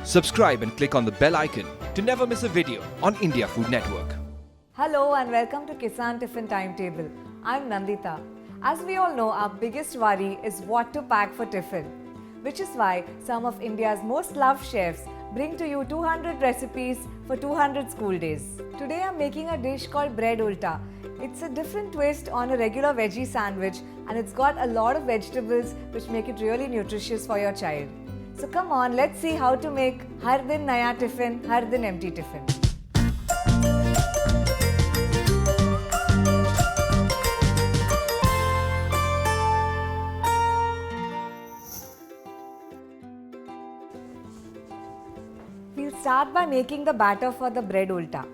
Subscribe and click on the bell icon to never miss a video on India Food Network. Hello and welcome to Kissan Tiffin Timetable. I'm Nandita. As we all know, our biggest worry is what to pack for tiffin, which is why some of India's most loved chefs bring to you 200 recipes for 200 school days. Today I'm making a dish called bread ulta. It's a different twist on a regular veggie sandwich and it's got a lot of vegetables which make it really nutritious for your child. So come on, let's see how to make Har Din Naya Tiffin, Har Din Empty Tiffin. We'll start by making the batter for the bread ulta.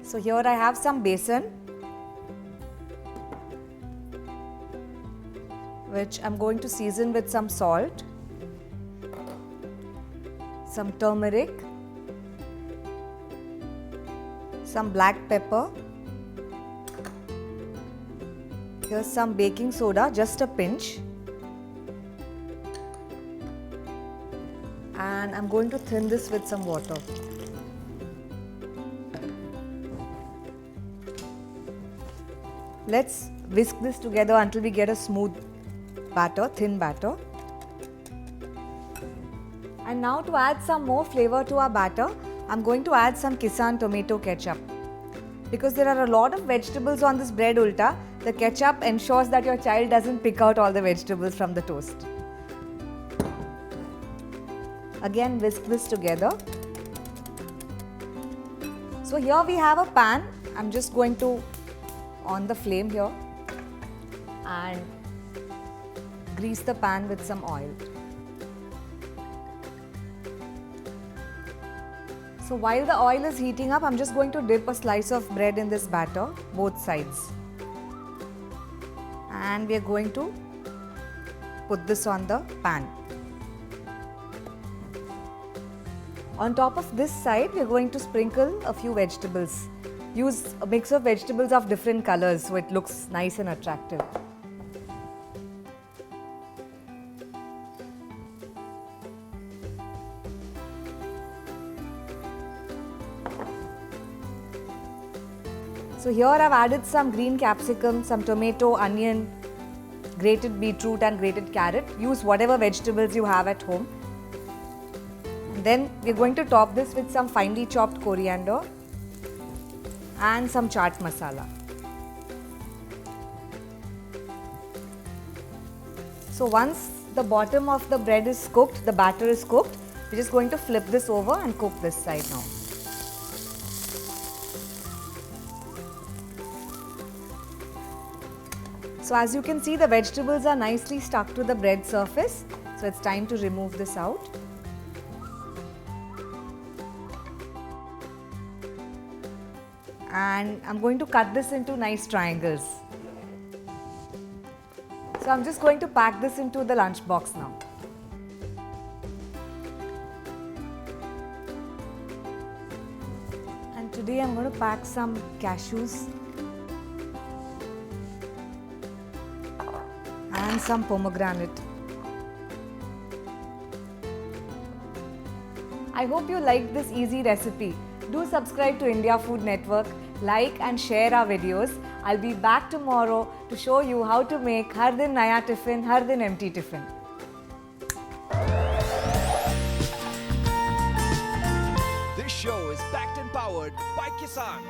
So here I have some besan, which I'm going to season with some salt, some turmeric, some black pepper, here's some baking soda, just a pinch, and I'm going to thin this with some water. Let's whisk this together until we get a smooth batter, thin batter. And now to add some more flavor to our batter, I'm going to add some Kissan Tomato Ketchup. Because there are a lot of vegetables on this bread ulta, the ketchup ensures that your child doesn't pick out all the vegetables from the toast. Again, whisk this together. So here we have a pan. I'm just going to on the flame here and grease the pan with some oil. So while the oil is heating up, I'm just going to dip a slice of bread in this batter, both sides. And we are going to put this on the pan. On top of this side, we are going to sprinkle a few vegetables. Use a mix of vegetables of different colors so it looks nice and attractive. So here I've added some green capsicum, some tomato, onion, grated beetroot and grated carrot. Use whatever vegetables you have at home. And then we're going to top this with some finely chopped coriander and some chaat masala. So once the bottom of the bread is cooked, the batter is cooked, we're just going to flip this over and cook this side now. So as you can see, the vegetables are nicely stuck to the bread surface. So it's time to remove this out. And I'm going to cut this into nice triangles. So I'm just going to pack this into the lunch box now. And today I'm going to pack some cashews and some pomegranate. I hope you liked this easy recipe. Do subscribe to India Food Network, like and share our videos. I'll be back tomorrow to show you how to make Har Din Naya Tiffin, Har Din Empty Tiffin. This show is backed and powered by Kissan.